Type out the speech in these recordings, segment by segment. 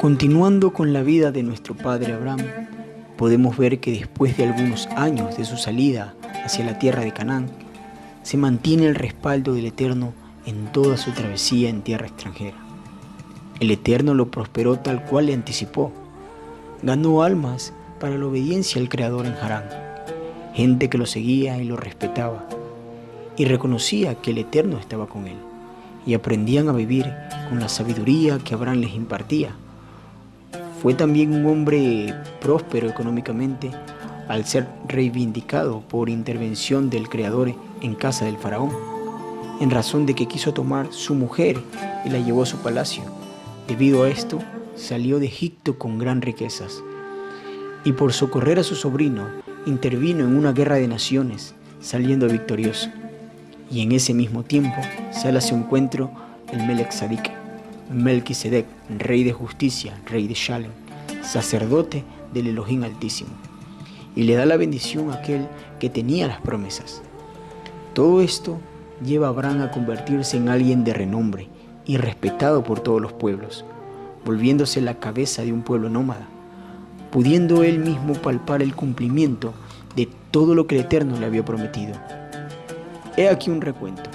Continuando con la vida de nuestro padre Abraham, podemos ver que después de algunos años de su salida hacia la tierra de Canaán, se mantiene el respaldo del Eterno en toda su travesía en tierra extranjera. El Eterno lo prosperó tal cual le anticipó. Ganó almas para la obediencia al Creador en Harán, gente que lo seguía y lo respetaba, y reconocía que el Eterno estaba con él, y aprendían a vivir con la sabiduría que Abraham les impartía. Fue también un hombre próspero económicamente al ser reivindicado por intervención del Creador en casa del faraón, en razón de que quiso tomar su mujer y la llevó a su palacio. Debido a esto, salió de Egipto con gran riquezas, y por socorrer a su sobrino, intervino en una guerra de naciones, saliendo victorioso. Y en ese mismo tiempo sale a su encuentro el Melquisedec, rey de justicia, rey de Shalem, sacerdote del Elohim Altísimo, y le da la bendición a aquel que tenía las promesas. Todo esto lleva a Abraham a convertirse en alguien de renombre y respetado por todos los pueblos, volviéndose la cabeza de un pueblo nómada, pudiendo él mismo palpar el cumplimiento de todo lo que el Eterno le había prometido. He aquí un recuento.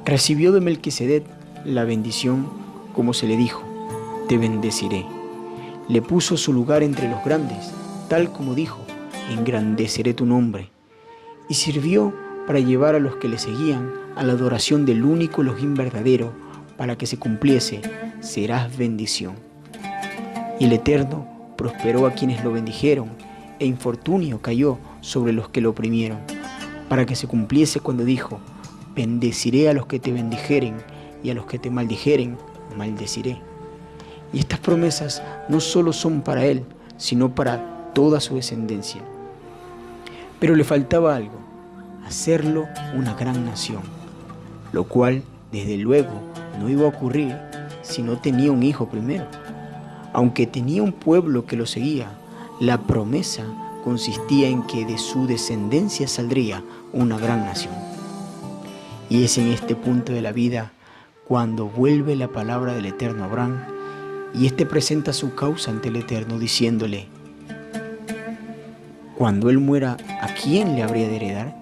Recibió de Melquisedec la bendición, como se le dijo: te bendeciré. Le puso su lugar entre los grandes, tal como dijo: engrandeceré tu nombre. Y sirvió para llevar a los que le seguían a la adoración del único Elohim verdadero, para que se cumpliese: serás bendición. Y el Eterno prosperó a quienes lo bendijeron, e infortunio cayó sobre los que lo oprimieron, para que se cumpliese cuando dijo: bendeciré a los que te bendijeren, y a los que te maldijeren, maldeciré. Y estas promesas no solo son para él, sino para toda su descendencia. Pero le faltaba algo: hacerlo una gran nación, lo cual, desde luego, no iba a ocurrir si no tenía un hijo primero. Aunque tenía un pueblo que lo seguía, la promesa consistía en que de su descendencia saldría una gran nación. Y es en este punto de la vida cuando vuelve la palabra del Eterno a Abraham, y éste presenta su causa ante el Eterno diciéndole: cuando él muera, ¿a quién le habría de heredar?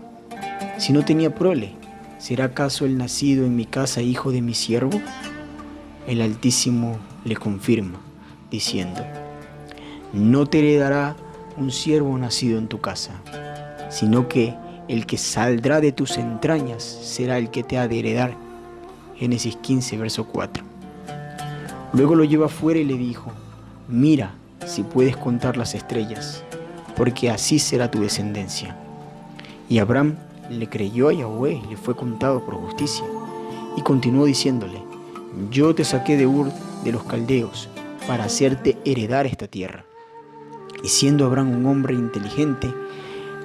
Si no tenía prole, ¿será acaso el nacido en mi casa hijo de mi siervo? El Altísimo le confirma, diciendo: no te heredará un siervo nacido en tu casa, sino que el que saldrá de tus entrañas será el que te ha de heredar. Génesis 15, verso 4. Luego lo lleva afuera y le dijo: mira si puedes contar las estrellas, porque así será tu descendencia. Y Abraham le creyó a Yahweh y le fue contado por justicia. Y continuó diciéndole: yo te saqué de Ur de los caldeos para hacerte heredar esta tierra. Y siendo Abraham un hombre inteligente,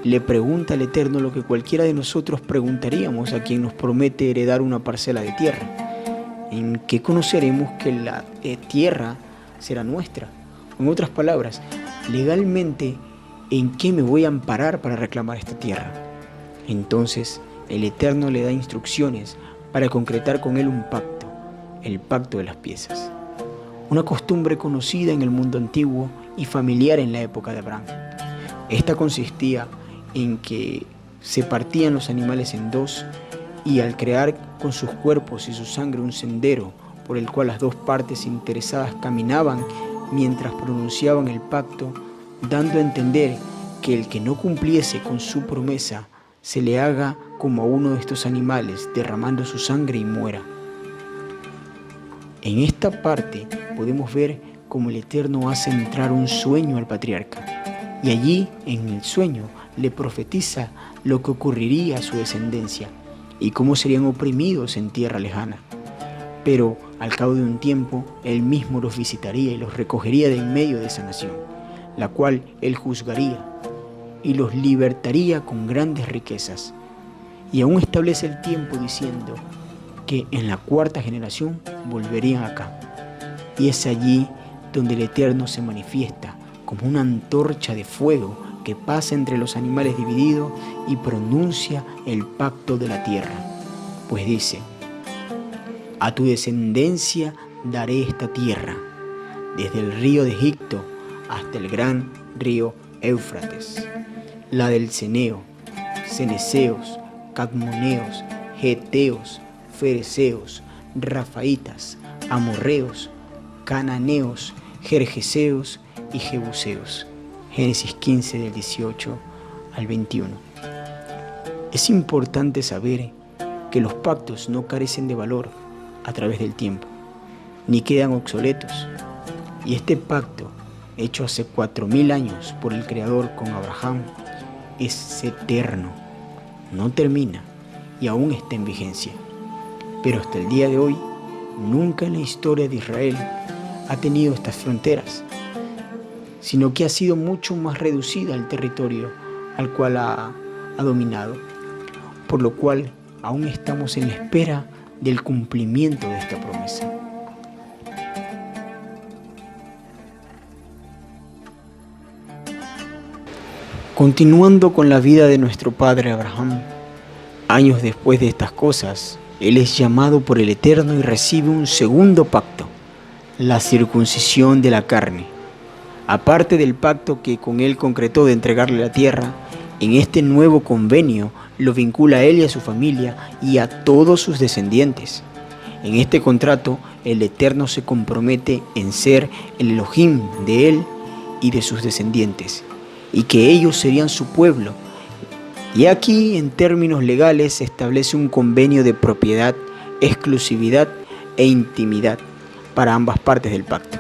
le pregunta al Eterno lo que cualquiera de nosotros preguntaríamos a quien nos promete heredar una parcela de tierra: ¿en qué conoceremos que la tierra será nuestra? En otras palabras, legalmente, ¿en qué me voy a amparar para reclamar esta tierra? Entonces el Eterno le da instrucciones para concretar con él un pacto, el pacto de las piezas, una costumbre conocida en el mundo antiguo y familiar en la época de Abraham. Esta consistía en que se partían los animales en dos, y al crear con sus cuerpos y su sangre un sendero por el cual las dos partes interesadas caminaban mientras pronunciaban el pacto, dando a entender que el que no cumpliese con su promesa se le haga como a uno de estos animales, derramando su sangre y muera. En esta parte podemos ver cómo el Eterno hace entrar un sueño al patriarca, y allí en el sueño le profetiza lo que ocurriría a su descendencia y cómo serían oprimidos en tierra lejana. Pero al cabo de un tiempo, él mismo los visitaría y los recogería de en medio de esa nación, la cual él juzgaría y los libertaría con grandes riquezas. Y aún establece el tiempo diciendo que en la cuarta generación volverían acá. Y es allí donde el Eterno se manifiesta como una antorcha de fuego que pasa entre los animales divididos y pronuncia el pacto de la tierra. Pues dice: a tu descendencia daré esta tierra, desde el río de Egipto hasta el gran río Éufrates, la del Ceneo, Ceneseos, Cadmoneos, Geteos, Fereceos, Rafaitas, Amorreos, Cananeos, Gergeseos y Jebuseos. Génesis 15 del 18 al 21. Es importante saber que los pactos no carecen de valor a través del tiempo, ni quedan obsoletos. Y este pacto, hecho hace 4000 años por el Creador con Abraham, es eterno, no termina y aún está en vigencia. Pero hasta el día de hoy, nunca en la historia de Israel ha tenido estas fronteras, sino que ha sido mucho más reducida el territorio al cual ha dominado, por lo cual aún estamos en la espera del cumplimiento de esta promesa. Continuando con la vida de nuestro padre Abraham, años después de estas cosas, él es llamado por el Eterno y recibe un segundo pacto, la circuncisión de la carne. Aparte del pacto que con él concretó de entregarle la tierra, en este nuevo convenio lo vincula a él y a su familia y a todos sus descendientes. En este contrato, el Eterno se compromete en ser el Elohim de él y de sus descendientes, y que ellos serían su pueblo. Y aquí, en términos legales, se establece un convenio de propiedad, exclusividad e intimidad para ambas partes del pacto,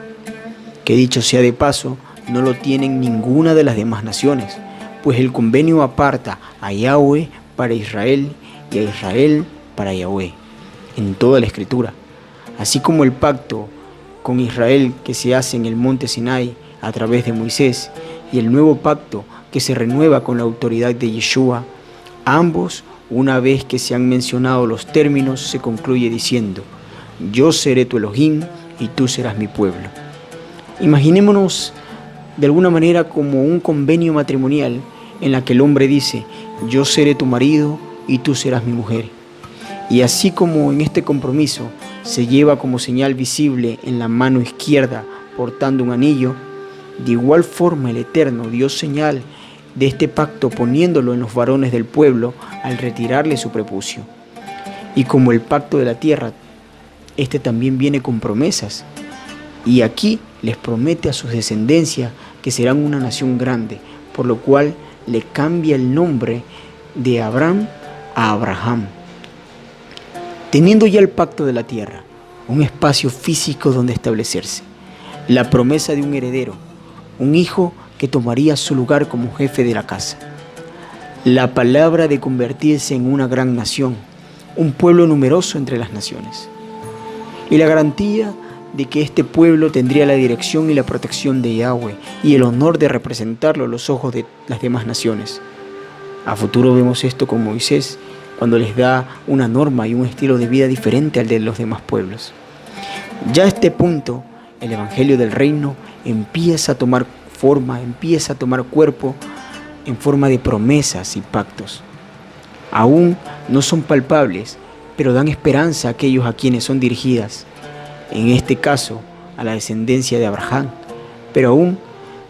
que dicho sea de paso, no lo tienen ninguna de las demás naciones, pues el convenio aparta a Yahweh para Israel y a Israel para Yahweh en toda la Escritura, así como el pacto con Israel que se hace en el monte Sinai a través de Moisés y el nuevo pacto que se renueva con la autoridad de Yeshua. Ambos, una vez que se han mencionado los términos, se concluye diciendo: yo seré tu Elohim y tú serás mi pueblo. Imaginémonos de alguna manera como un convenio matrimonial en la que el hombre dice: yo seré tu marido y tú serás mi mujer. Y así como en este compromiso se lleva como señal visible en la mano izquierda portando un anillo, de igual forma el Eterno dio señal de este pacto poniéndolo en los varones del pueblo al retirarle su prepucio. Y como el pacto de la tierra, este también viene con promesas. Y aquí les promete a sus descendencias que serán una nación grande, por lo cual le cambia el nombre de Abraham a Abraham. Teniendo ya el pacto de la tierra, un espacio físico donde establecerse, la promesa de un heredero, un hijo que tomaría su lugar como jefe de la casa, la palabra de convertirse en una gran nación, un pueblo numeroso entre las naciones, y la garantía de que este pueblo tendría la dirección y la protección de Yahweh y el honor de representarlo a los ojos de las demás naciones. A futuro vemos esto con Moisés, cuando les da una norma y un estilo de vida diferente al de los demás pueblos. Ya a este punto, el Evangelio del Reino empieza a tomar forma, empieza a tomar cuerpo en forma de promesas y pactos. Aún no son palpables, pero dan esperanza a aquellos a quienes son dirigidas, en este caso a la descendencia de Abraham, pero aún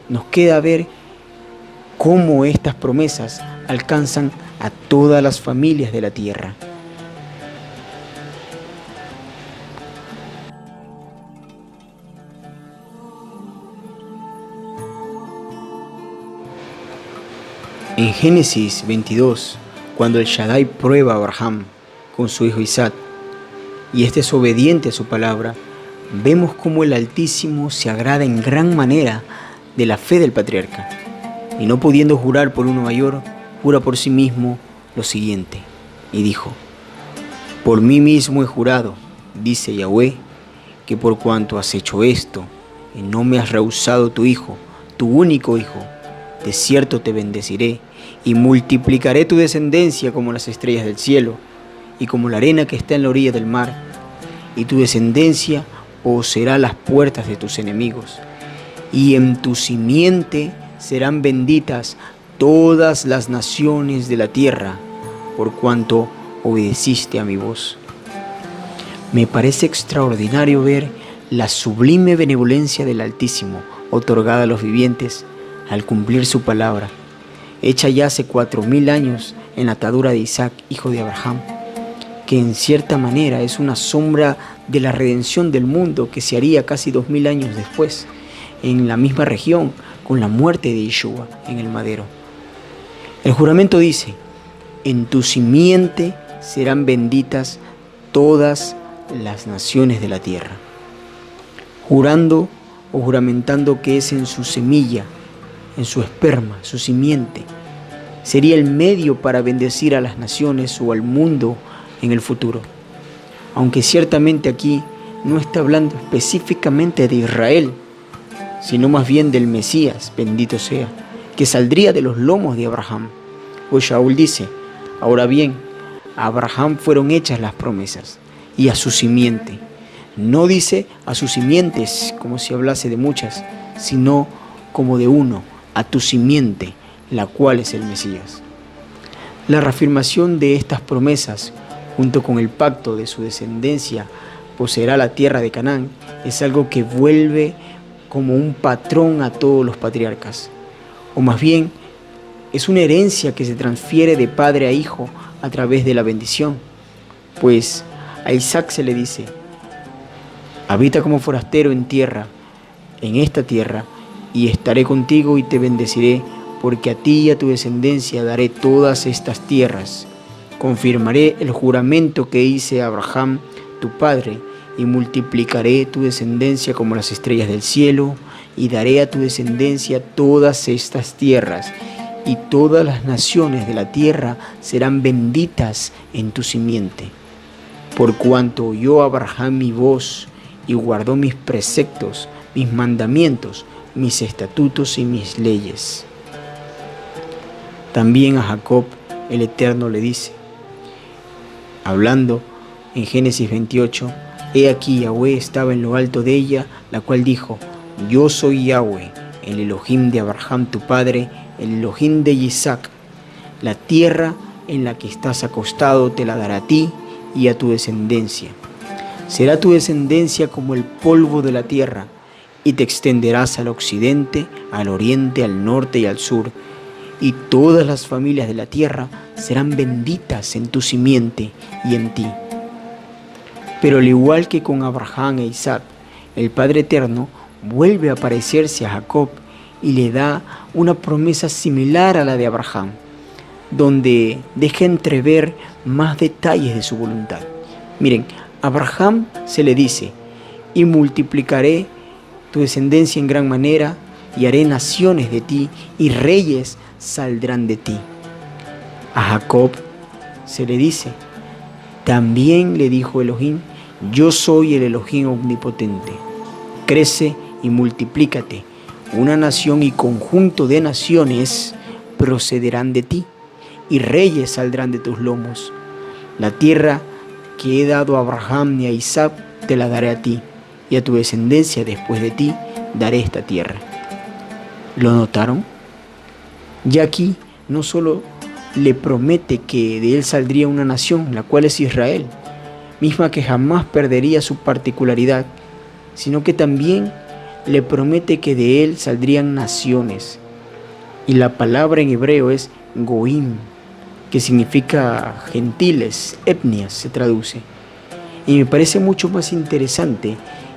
nos queda ver cómo estas promesas alcanzan a todas las familias de la tierra. En Génesis 22, cuando el Shaddai prueba a Abraham con su hijo Isaac, y este es obediente a su palabra, vemos cómo el Altísimo se agrada en gran manera de la fe del patriarca, y no pudiendo jurar por uno mayor, jura por sí mismo lo siguiente, y dijo: por mí mismo he jurado, dice Yahweh, que por cuanto has hecho esto, y no me has rehusado tu hijo, tu único hijo, de cierto te bendeciré, y multiplicaré tu descendencia como las estrellas del cielo, y como la arena que está en la orilla del mar, y tu descendencia poseerá las puertas de tus enemigos, y en tu simiente serán benditas todas las naciones de la tierra, por cuanto obedeciste a mi voz. Me parece extraordinario ver la sublime benevolencia del Altísimo, otorgada a los vivientes, al cumplir su palabra, hecha ya hace 4000 años en la atadura de Isaac, hijo de Abraham, que en cierta manera es una sombra de la redención del mundo que se haría casi 2000 años después, en la misma región, con la muerte de Yeshua en el madero. El juramento dice: en tu simiente serán benditas todas las naciones de la tierra, jurando o juramentando que es en su semilla, en su esperma, su simiente, sería el medio para bendecir a las naciones o al mundo en el futuro. Aunque ciertamente aquí no está hablando específicamente de Israel, sino más bien del Mesías, bendito sea, que saldría de los lomos de Abraham. Pues Shaul dice: ahora bien, a Abraham fueron hechas las promesas, y a su simiente. No dice a sus simientes como si hablase de muchas, sino como de uno, a tu simiente, la cual es el Mesías. La reafirmación de estas promesas, junto con el pacto de su descendencia, poseerá la tierra de Canaán, es algo que vuelve como un patrón a todos los patriarcas, o más bien es una herencia que se transfiere de padre a hijo a través de la bendición, pues a Isaac se le dice: habita como forastero en esta tierra, y estaré contigo y te bendeciré, porque a ti y a tu descendencia daré todas estas tierras. Confirmaré el juramento que hice a Abraham, tu padre, y multiplicaré tu descendencia como las estrellas del cielo, y daré a tu descendencia todas estas tierras, y todas las naciones de la tierra serán benditas en tu simiente. Por cuanto oyó Abraham mi voz, y guardó mis preceptos, mis mandamientos, mis estatutos y mis leyes. También a Jacob el Eterno le dice, hablando en Génesis 28, he aquí Yahweh estaba en lo alto de ella, la cual dijo: yo soy Yahweh, el Elohim de Abraham tu padre, el Elohim de Isaac. La tierra en la que estás acostado te la dará a ti y a tu descendencia. Será tu descendencia como el polvo de la tierra, y te extenderás al occidente, al oriente, al norte y al sur, y todas las familias de la tierra serán benditas en tu simiente y en ti. Pero al igual que con Abraham e Isaac, el Padre Eterno vuelve a aparecerse a Jacob y le da una promesa similar a la de Abraham, donde deja entrever más detalles de su voluntad. Miren, a Abraham se le dice: y multiplicaré tu descendencia en gran manera, y haré naciones de ti, y reyes saldrán de ti. A Jacob se le dice, también le dijo Elohim: yo soy el Elohim omnipotente. Crece y multiplícate. Una nación y conjunto de naciones procederán de ti, y reyes saldrán de tus lomos. La tierra que he dado a Abraham y a Isaac te la daré a ti, y a tu descendencia después de ti daré esta tierra. ¿Lo notaron? Ya aquí no solo le promete que de él saldría una nación, la cual es Israel, misma que jamás perdería su particularidad, sino que también le promete que de él saldrían naciones. Y la palabra en hebreo es goim, que significa gentiles, etnias se traduce. Y me parece mucho más interesante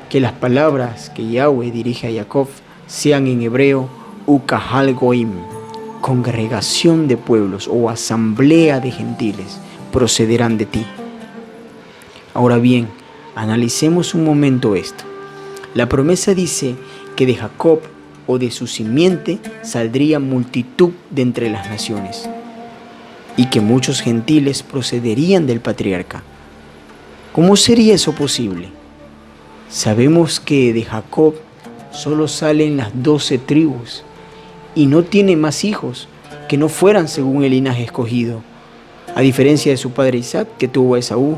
que las palabras que Yahweh dirige a Jacob sean en hebreo ukahal goim, congregación de pueblos o asamblea de gentiles procederán de ti. Ahora bien, analicemos un momento esto. La promesa dice que de Jacob o de su simiente saldría multitud de entre las naciones, y que muchos gentiles procederían del patriarca. ¿Cómo sería eso posible? Sabemos que de Jacob solo salen las 12 tribus, y no tiene más hijos que no fueran según el linaje escogido, a diferencia de su padre Isaac, que tuvo a Esaú,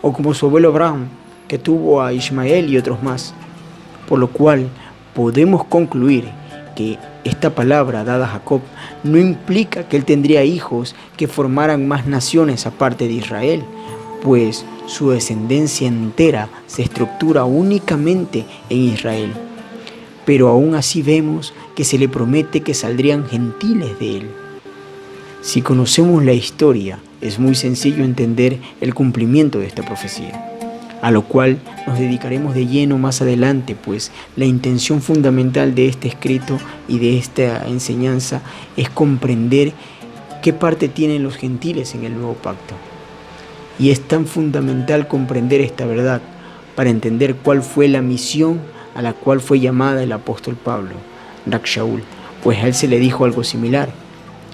o como su abuelo Abraham, que tuvo a Ismael y otros más. Por lo cual podemos concluir que esta palabra dada a Jacob no implica que él tendría hijos que formaran más naciones aparte de Israel, pues su descendencia entera se estructura únicamente en Israel. Pero aún así vemos que se le promete que saldrían gentiles de él. Si conocemos la historia, es muy sencillo entender el cumplimiento de esta profecía, a lo cual nos dedicaremos de lleno más adelante, pues la intención fundamental de este escrito y de esta enseñanza es comprender qué parte tienen los gentiles en el nuevo pacto. Y es tan fundamental comprender esta verdad para entender cuál fue la misión a la cual fue llamada el apóstol Pablo, Rak Shaul, pues a él se le dijo algo similar: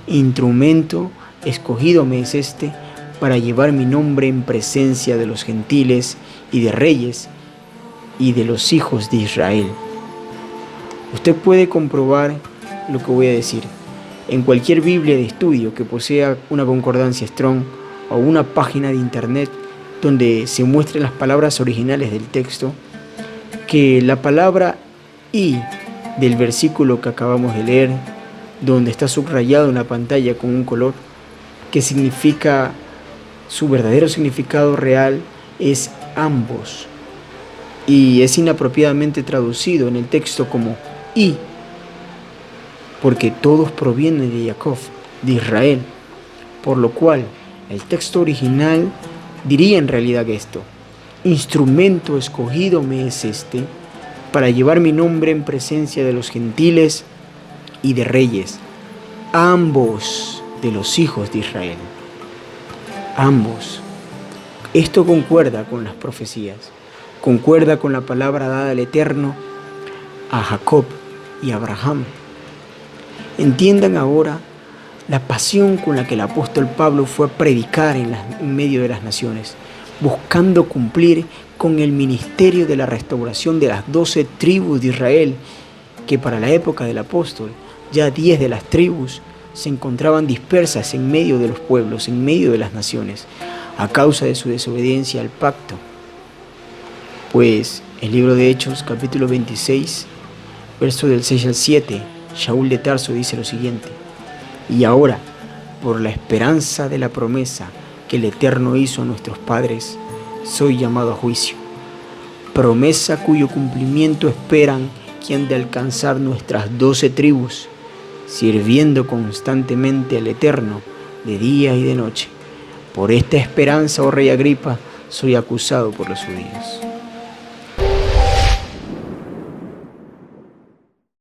instrumento escogido me es este para llevar mi nombre en presencia de los gentiles y de reyes y de los hijos de Israel. Usted puede comprobar lo que voy a decir en cualquier Biblia de estudio que posea una concordancia Strong o una página de internet donde se muestren las palabras originales del texto, que la palabra "y" del versículo que acabamos de leer, donde está subrayado en la pantalla con un color, que significa, su verdadero significado real es ambos, y es inapropiadamente traducido en el texto como "y", porque todos provienen de Jacob, de Israel, por lo cual el texto original diría en realidad esto: instrumento escogido me es este para llevar mi nombre en presencia de los gentiles y de reyes, ambos de los hijos de Israel. Ambos. Esto concuerda con las profecías, concuerda con la palabra dada al Eterno a Jacob y a Abraham. Entiendan ahora la pasión con la que el apóstol Pablo fue a predicar en medio de las naciones, buscando cumplir con el ministerio de la restauración de las 12 tribus de Israel, que para la época del apóstol ya 10 de las tribus se encontraban dispersas en medio de los pueblos, en medio de las naciones, a causa de su desobediencia al pacto. Pues el libro de Hechos, capítulo 26, verso del 6 al 7, Shaul de Tarso dice lo siguiente: y ahora, por la esperanza de la promesa que el Eterno hizo a nuestros padres, soy llamado a juicio, promesa cuyo cumplimiento esperan que han de alcanzar nuestras 12 tribus, sirviendo constantemente al Eterno de día y de noche. Por esta esperanza, oh rey Agripa, soy acusado por los judíos.